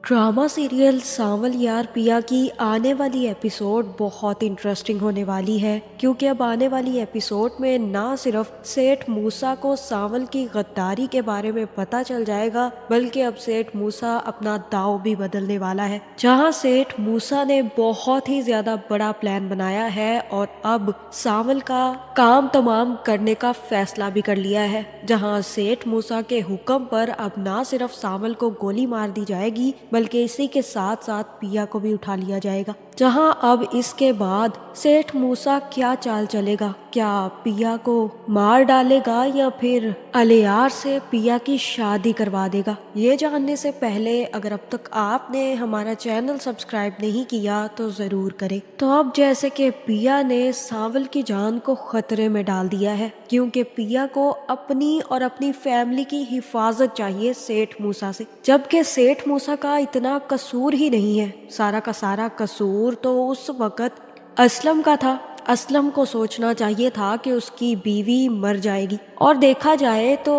Drama serial सांवल यार पिया की आने वाली एपिसोड बहुत इंटरेस्टिंग होने वाली है, क्योंकि अब आने वाली एपिसोड में ना सिर्फ सेठ मूसा को सांवल की गद्दारी के बारे में पता चल जाएगा, बल्कि अब सेठ मूसा अपना दाव भी बदलने वाला है। जहां सेठ मूसा ने बहुत ही ज्यादा बड़ा प्लान बनाया है और अब सांवल का काम तमाम करने का फैसला भी कर लिया है। जहां सेठ मूसा के हुक्म पर अब ना सिर्फ सांवल को गोली मार दी जाएगी, बल्कि इसी के साथ साथ पिया को भी उठा लिया जाएगा। जहां अब इसके बाद सेठ मूसा क्या चाल चलेगा, क्या पिया को मार डालेगा या फिर अलियार से पिया की शादी करवा देगा, ये जानने से पहले अगर अब तक आपने हमारा चैनल सब्सक्राइब नहीं किया तो जरूर करें। तो अब जैसे कि पिया ने सांवल की जान को खतरे में डाल दिया है, क्योंकि पिया को अपनी और अपनी फैमिली की हिफाजत चाहिए सेठ मूसा से, जबकि सेठ मूसा का इतना कसूर ही नहीं है। सारा का सारा कसूर तो उस वक्त असलम का था। असलम को सोचना चाहिए था कि उसकी बीवी मर जाएगी, और देखा जाए तो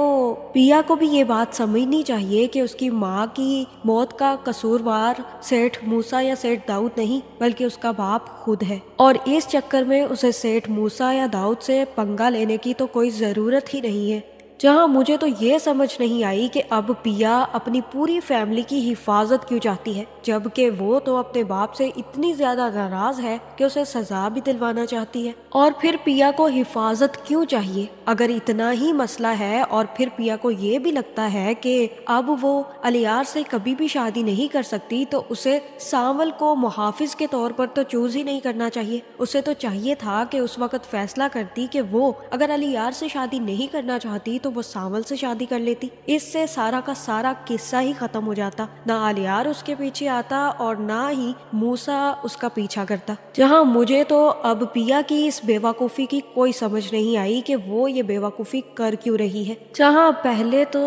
पिया को भी ये बात समझनी चाहिए कि उसकी माँ की मौत का कसूरवार सेठ मूसा या सेठ दाऊद नहीं, बल्कि उसका बाप खुद है। और इस चक्कर में उसे सेठ मूसा या दाऊद से पंगा लेने की तो कोई ज़रूरत ही नहीं है। जहां मुझे तो ये समझ नहीं आई कि अब पिया अपनी पूरी फैमिली की हिफाजत क्यों चाहती है, जबकि वो तो अपने बाप से इतनी ज्यादा नाराज है कि उसे सजा भी दिलवाना चाहती है। और फिर पिया को हिफाजत क्यों चाहिए अगर इतना ही मसला है? और फिर पिया को ये भी लगता है कि अब वो अलियार से कभी भी शादी नहीं कर सकती, तो उसे सांवल को मुहाफिज के तौर पर तो चूज ही नहीं करना चाहिए। उसे तो चाहिए था कि उस वक्त फैसला करती कि वो अगर अलियार से शादी नहीं करना चाहती तो वो सांवल से शादी कर लेती। इससे सारा का सारा किस्सा ही खत्म हो जाता, ना अलियार उसके पीछे आता और ना ही मूसा उसका पीछा करता। जहां मुझे तो अब पिया की इस बेवकूफ़ी की कोई समझ नहीं आई कि वो ये बेवकूफ़ी कर क्यों रही है। जहां पहले तो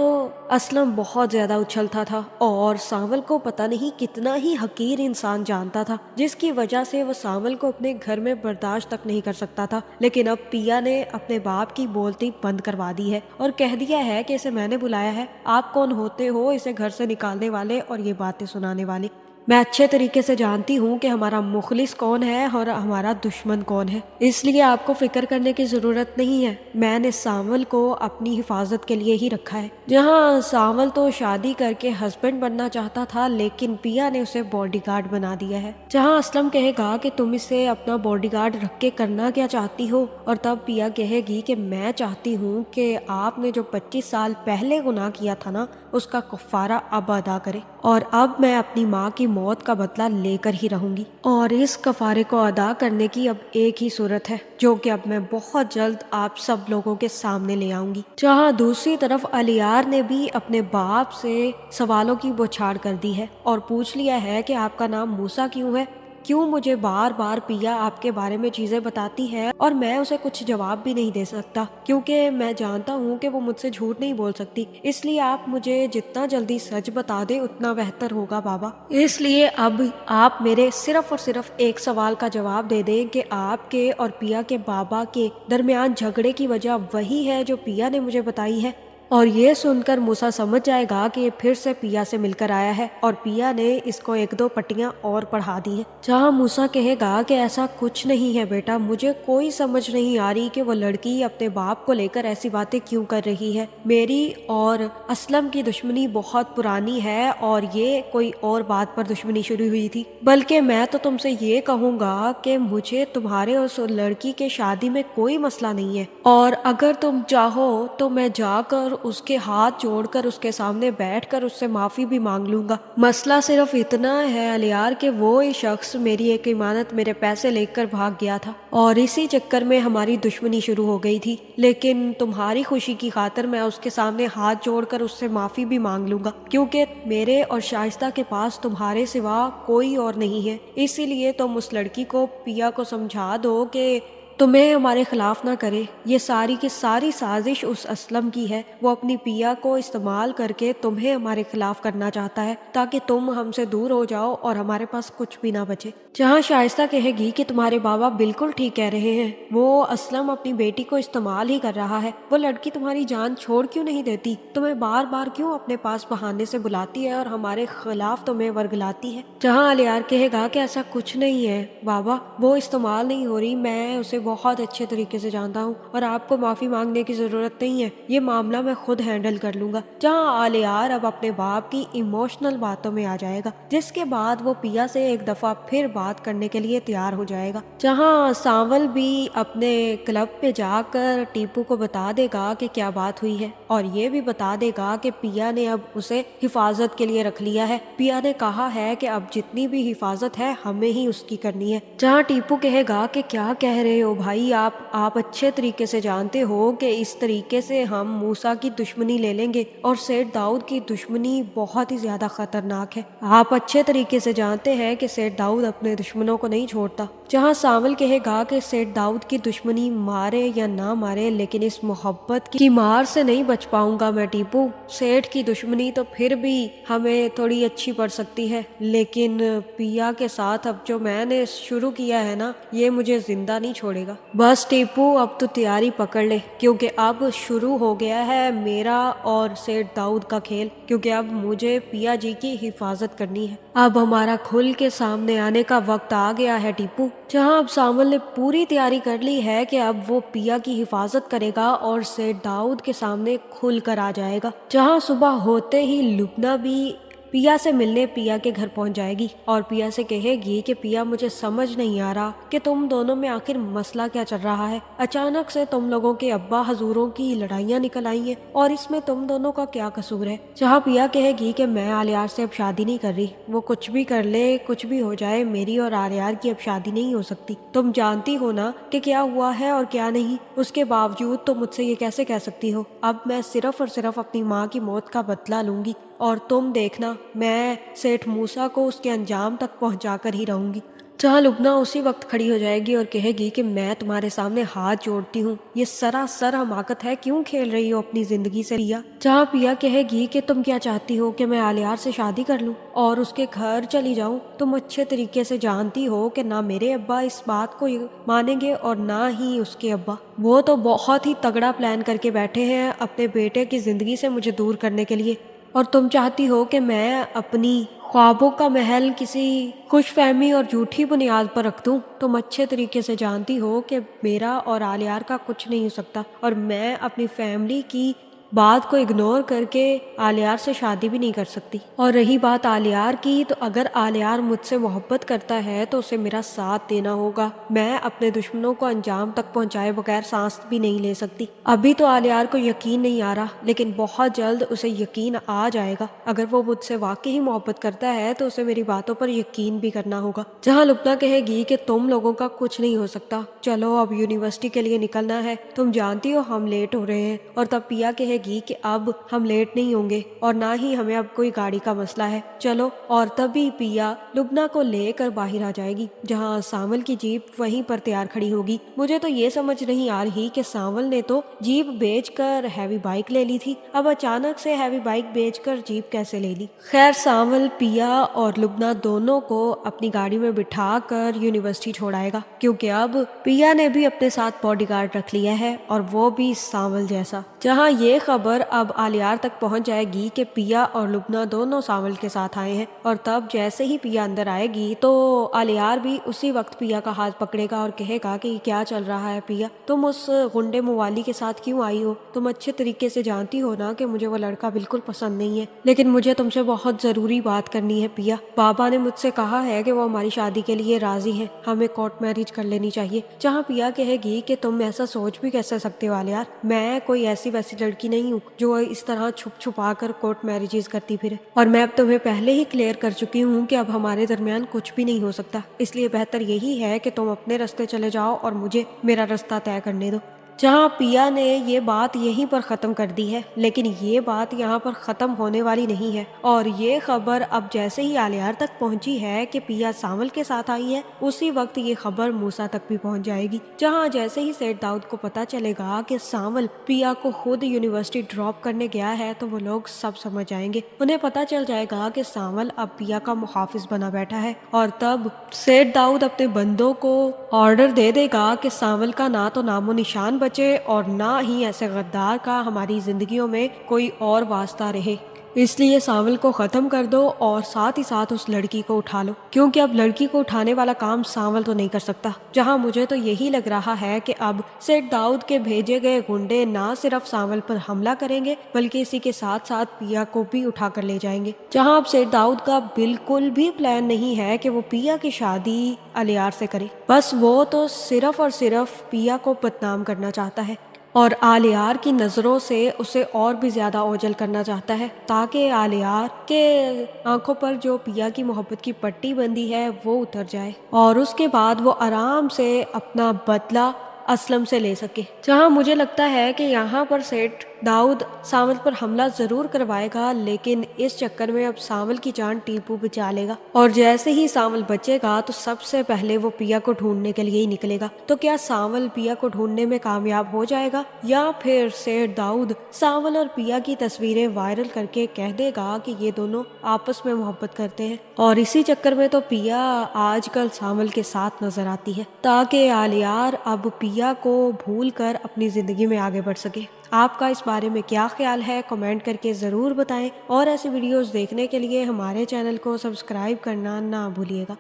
असलम बहुत ज्यादा उछलता था और सांवल को पता नहीं कितना ही हकीर इंसान जानता था, जिसकी वजह से वो सांवल को अपने घर में बर्दाश्त तक नहीं कर सकता था। लेकिन अब पिया ने अपने बाप की बोलती बंद करवा दी है और कह दिया है कि इसे मैंने बुलाया है, आप कौन होते हो इसे घर से निकालने वाले और ये बातें सुनाने वाले। मैं अच्छे तरीके से जानती हूँ कि हमारा मुखलिस कौन है और हमारा दुश्मन कौन है, इसलिए आपको फिक्र करने की ज़रूरत नहीं है। मैंने सांवल को अपनी हिफाजत के लिए ही रखा है। जहाँ सांवल तो शादी करके हस्बैंड बनना चाहता था, लेकिन पिया ने उसे बॉडीगार्ड बना दिया है। जहाँ असलम कहेगा कि तुम इसे अपना बॉडीगार्ड रख के करना क्या चाहती हो, और तब पिया कहेगी कि मैं चाहती हूँ कि आपने जो 25 साल पहले गुनाह किया था ना, उसका कफारा अब अदा करे, और अब मैं अपनी माँ की मौत का बदला लेकर ही रहूंगी। और इस कफारे को अदा करने की अब एक ही सूरत है, जो कि अब मैं बहुत जल्द आप सब लोगों के सामने ले आऊंगी। जहाँ दूसरी तरफ अलियार ने भी अपने बाप से सवालों की बौछार कर दी है और पूछ लिया है कि आपका नाम मूसा क्यों है, क्यों मुझे बार बार पिया आपके बारे में चीजें बताती है और मैं उसे कुछ जवाब भी नहीं दे सकता, क्योंकि मैं जानता हूँ कि वो मुझसे झूठ नहीं बोल सकती। इसलिए आप मुझे जितना जल्दी सच बता दे उतना बेहतर होगा बाबा। इसलिए अब आप मेरे सिर्फ और सिर्फ एक सवाल का जवाब दे दें कि आपके और पिया के बाबा के दरमियान झगड़े की वजह वही है जो पिया ने मुझे बताई है। और ये सुनकर मूसा समझ जाएगा कि ये फिर से पिया से मिलकर आया है और पिया ने इसको एक दो पट्टियां और पढ़ा दी है। जहाँ मूसा कहेगा कि ऐसा कुछ नहीं है बेटा, मुझे कोई समझ नहीं आ रही कि वो लड़की अपने बाप को लेकर ऐसी बातें क्यों कर रही है। मेरी और असलम की दुश्मनी बहुत पुरानी है और ये कोई और बात पर दुश्मनी शुरू हुई थी, बल्कि मैं तो तुमसे ये कहूँगा कि मुझे तुम्हारे उस लड़की के शादी में कोई मसला नहीं है, और अगर तुम चाहो तो मैं जाकर उसके हाथ जोड़कर उसके सामने बैठकर उससे माफी भी मांग लूंगा। मसला सिर्फ इतना है अलियार कि वो ही शख्स मेरी एक इमानत मेरे पैसे लेकर भाग गया था और इसी चक्कर में हमारी दुश्मनी शुरू हो गई थी। लेकिन तुम्हारी खुशी की खातिर मैं उसके सामने हाथ जोड़कर उससे माफी भी मांग लूंगा, क्योंकि मेरे और शाइस्ता के पास तुम्हारे सिवा कोई और नहीं है। इसीलिए तुम उस लड़की को पिया को समझा दो कि تمہیں ہمارے خلاف نہ کرے۔ یہ ساری کی ساری سازش اس اسلم کی ہے، وہ اپنی پیا کو استعمال کر کے تمہیں ہمارے خلاف کرنا چاہتا ہے تاکہ تم ہم سے دور ہو جاؤ اور ہمارے پاس کچھ بھی نہ بچے۔ جہاں شائستہ کہے گی کہ تمہارے بابا بالکل ٹھیک کہہ رہے ہیں، وہ اسلم اپنی بیٹی کو استعمال ہی کر رہا ہے، وہ لڑکی تمہاری جان چھوڑ کیوں نہیں دیتی، تمہیں بار بار کیوں اپنے پاس بہانے سے بلاتی ہے اور ہمارے خلاف تمہیں ورگلاتی ہے۔ جہاں الیار کہے گا کہ ایسا کچھ نہیں ہے بابا، وہ استعمال نہیں ہو رہی، میں اسے بہت اچھے طریقے سے جانتا ہوں اور آپ کو معافی مانگنے کی ضرورت نہیں ہے، یہ معاملہ میں خود ہینڈل کر لوں گا۔ جہاں الیار اب اپنے باپ کی ایموشنل باتوں میں آ جائے گا، جس کے بعد وہ پیا سے ایک دفعہ پھر بات کرنے کے لیے تیار ہو جائے گا۔ جہاں سانول بھی اپنے کلب پہ جا کر ٹیپو کو بتا دے گا کہ کیا بات ہوئی ہے اور یہ بھی بتا دے گا کہ پیا نے اب اسے حفاظت کے لیے رکھ لیا ہے، پیا نے کہا ہے کہ اب جتنی بھی حفاظت ہے ہمیں ہی اس کی کرنی ہے۔ جہاں ٹیپو کہے گا کہ کیا کہہ رہے ہو بھائی، آپ اچھے طریقے سے جانتے ہو کہ اس طریقے سے ہم موسیٰ کی دشمنی لے لیں گے اور سیٹ داؤد کی دشمنی بہت ہی زیادہ خطرناک ہے، آپ اچھے طریقے سے جانتے ہیں کہ سیٹ داؤد اپنے دشمنوں کو نہیں چھوڑتا۔ جہاں سانول کہے گا کہ سیٹ داؤد کی دشمنی مارے یا نہ مارے لیکن اس محبت کی مار سے نہیں بچ پاؤں گا میں ٹیپو، سیٹ کی دشمنی تو پھر بھی ہمیں تھوڑی اچھی پڑ سکتی ہے لیکن پیا کے ساتھ اب جو میں نے شروع کیا ہے نا، یہ مجھے زندہ نہیں چھوڑے گا۔ بس ٹیپو اب تو تیاری پکڑ لے، کیونکہ اب شروع ہو گیا ہے میرا اور سیٹ داؤد کا کھیل، کیونکہ اب مجھے پیا جی کی حفاظت کرنی ہے، اب ہمارا کھل کے سامنے آنے کا وقت آ گیا ہے ٹیپو۔ جہاں اب سانول نے پوری تیاری کر لی ہے کہ اب وہ پیا کی حفاظت کرے گا اور سیٹ داؤد کے سامنے کھل کر آ جائے گا۔ جہاں صبح ہوتے ہی لبنہ بھی پیا سے ملنے پیا کے گھر پہنچ جائے گی اور پیا سے کہے گی کہ پیا مجھے سمجھ نہیں آ رہا کہ تم دونوں میں آخر مسئلہ کیا چل رہا ہے، اچانک سے تم لوگوں کے ابا حضوروں کی لڑائیاں نکل آئی ہیں اور اس میں تم دونوں کا کیا قصور ہے۔ جہاں پیا کہے گی کہ میں الیار سے اب شادی نہیں کر رہی، وہ کچھ بھی کر لے کچھ بھی ہو جائے، میری اور الیار کی اب شادی نہیں ہو سکتی، تم جانتی ہو نا کہ کیا ہوا ہے اور کیا نہیں، اس کے باوجود تم مجھ سے یہ کیسے کہہ سکتی ہو، اب میں صرف اور صرف اپنی ماں کی موت کا بدلہ لوں گی اور تم دیکھنا میں سیٹھ موسیٰ کو اس کے انجام تک پہنچا کر ہی رہوں گی۔ جہاں لبنہ اسی وقت کھڑی ہو جائے گی اور کہے گی کہ میں تمہارے سامنے ہاتھ جوڑتی ہوں، یہ سراسر حماقت ہے، کیوں کھیل رہی ہو اپنی زندگی سے پیا۔ جہاں پیا کہے گی کہ تم کیا چاہتی ہو کہ میں الیار سے شادی کر لوں اور اس کے گھر چلی جاؤں، تم اچھے طریقے سے جانتی ہو کہ نہ میرے ابا اس بات کو مانیں گے اور نہ ہی اس کے ابا، وہ تو بہت ہی تگڑا پلان کر کے بیٹھے ہیں اپنے بیٹے کی زندگی سے مجھے دور کرنے کے لیے، اور تم چاہتی ہو کہ میں اپنی خوابوں کا محل کسی خوش فہمی اور جھوٹی بنیاد پر رکھ دوں، تم اچھے طریقے سے جانتی ہو کہ میرا اور الیار کا کچھ نہیں ہو سکتا اور میں اپنی فیملی کی بات کو اگنور کر کے الیار سے شادی بھی نہیں کر سکتی۔ اور رہی بات الیار کی، تو اگر الیار مجھ سے محبت کرتا ہے تو اسے میرا ساتھ دینا ہوگا، میں اپنے دشمنوں کو انجام تک پہنچائے بغیر سانس بھی نہیں لے سکتی۔ ابھی تو الیار کو یقین نہیں آ رہا لیکن بہت جلد اسے یقین آ جائے گا، اگر وہ مجھ سے واقعی محبت کرتا ہے تو اسے میری باتوں پر یقین بھی کرنا ہوگا۔ جہاں لبنہ کہے گی کہ تم لوگوں کا کچھ نہیں ہو سکتا، چلو اب یونیورسٹی کے لیے نکلنا ہے، تم جانتی ہو ہم لیٹ ہو رہے ہیں، اور تب پیا کہے گی کہ اب ہم لیٹ نہیں ہوں گے اور نہ ہی ہمیں اب کوئی گاڑی کا مسئلہ ہے، چلو، اور تبھی پیا لبنہ کو لے کر باہر آ جائے گی۔ جہاں سانول کی جیپ وہیں پر تیار کھڑی ہوگی، مجھے تو یہ سمجھ نہیں آ رہی کہ سانول نے تو جیپ بیچ کر ہیوی بائک لے لی تھی، اب اچانک سے ہیوی بائک بیچ کر جیپ کیسے لے لی۔ خیر سانول پیا اور لبنہ دونوں کو اپنی گاڑی میں بٹھا کر یونیورسٹی چھوڑائے گا، کیونکہ اب پیا نے بھی اپنے ساتھ باڈی گارڈ رکھ لیا ہے اور وہ بھی سانول جیسا۔ جہاں یہ خبر اب الیار تک پہنچ جائے گی کہ پیا اور لبنہ دونوں سانول کے ساتھ آئے ہیں، اور تب جیسے ہی پیا اندر آئے گی تو الیار بھی اسی وقت پیا کا ہاتھ پکڑے گا اور کہے گا کہ کیا چل رہا ہے پیا، تم اس غنڈے موالی کے ساتھ کیوں آئی ہو، تم اچھے طریقے سے جانتی ہو نا کہ مجھے وہ لڑکا بالکل پسند نہیں ہے، لیکن مجھے تم سے بہت ضروری بات کرنی ہے پیا، بابا نے مجھ سے کہا ہے کہ وہ ہماری شادی کے لیے راضی ہیں، ہمیں کورٹ میرج کر لینی چاہیے۔ جہاں پیا کہے گی کہ تم ایسا سوچ بھی کیسے سکتے ہو الیار، میں کوئی ایسی ویسی لڑکی نہیں ہوں جو اس طرح چھپ چھپا کر کورٹ میرجز کرتی پھرے، اور میں اب تمہیں پہلے ہی کلیئر کر چکی ہوں کہ اب ہمارے درمیان کچھ بھی نہیں ہو سکتا، اس لیے بہتر یہی ہے کہ تم اپنے راستے چلے جاؤ اور مجھے میرا راستہ طے کرنے دو۔ जहाँ पिया ने ये बात यहीं पर ख़त्म कर दी है, लेकिन ये बात यहाँ पर ख़त्म होने वाली नहीं है। और ये खबर अब जैसे ही आलियार तक पहुँची है कि पिया सावल के साथ आई है, उसी वक्त ये खबर मूसा तक भी पहुँच जाएगी। जहाँ जैसे ही सेठ दाऊद को पता चलेगा कि सावल पिया को खुद यूनिवर्सिटी ड्रॉप करने गया है, तो वो लोग सब समझ जाएंगे। उन्हें पता चल जाएगा कि सावल अब पिया का मुहाफिज बना बैठा है। और तब सेठ दाऊद अपने बंदों को ऑर्डर दे देगा कि सावल का ना तो नामो निशान बचे और ना ही ऐसे गद्दार का हमारी जिंदगियों में कोई और वास्ता रहे। इसलिए सावल को ख़त्म कर दो और साथ ही साथ उस लड़की को उठा लो, क्योंकि अब लड़की को उठाने वाला काम सावल तो नहीं कर सकता। जहां मुझे तो यही लग रहा है कि अब सेठ दाऊद के भेजे गए गुंडे ना सिर्फ सावल पर हमला करेंगे, बल्कि इसी के साथ साथ पिया को भी उठा कर ले जाएंगे। जहां अब सेठ दाऊद का बिल्कुल भी प्लान नहीं है कि वो पिया की शादी आलियार से करे, बस वो तो सिर्फ और सिर्फ पिया को बदनाम करना चाहता है और आलियार की नज़रों से उसे और भी ज़्यादा ओझल करना चाहता है, ताकि आलियार के आंखों पर जो पिया की मोहब्बत की पट्टी बंधी है वो उतर जाए और उसके बाद वो आराम से अपना बदला असलम से ले सके। जहां मुझे लगता है कि यहाँ पर सेठ दाऊद सावल पर हमला जरूर करवाएगा, लेकिन इस चक्कर में अब सावल की जान टीपू बचा लेगा और जैसे ही सावल बचेगा तो सबसे पहले वो पिया को ढूंढने के लिए ही निकलेगा। तो क्या सावल पिया को ढूंढने में कामयाब हो जाएगा या फिर सेठ दाऊद सावल और पिया की तस्वीरें वायरल करके कह देगा कि ये दोनों आपस में मोहब्बत करते हैं और इसी चक्कर में तो पिया आजकल सावल के साथ नजर आती है, ताकि आलियार अब पिया को भूल कर अपनी जिंदगी में आगे बढ़ सके। आपका इस बारे में क्या ख्याल है, कमेंट करके ज़रूर बताएं और ऐसी वीडियोस देखने के लिए हमारे चैनल को सब्सक्राइब करना ना भूलिएगा।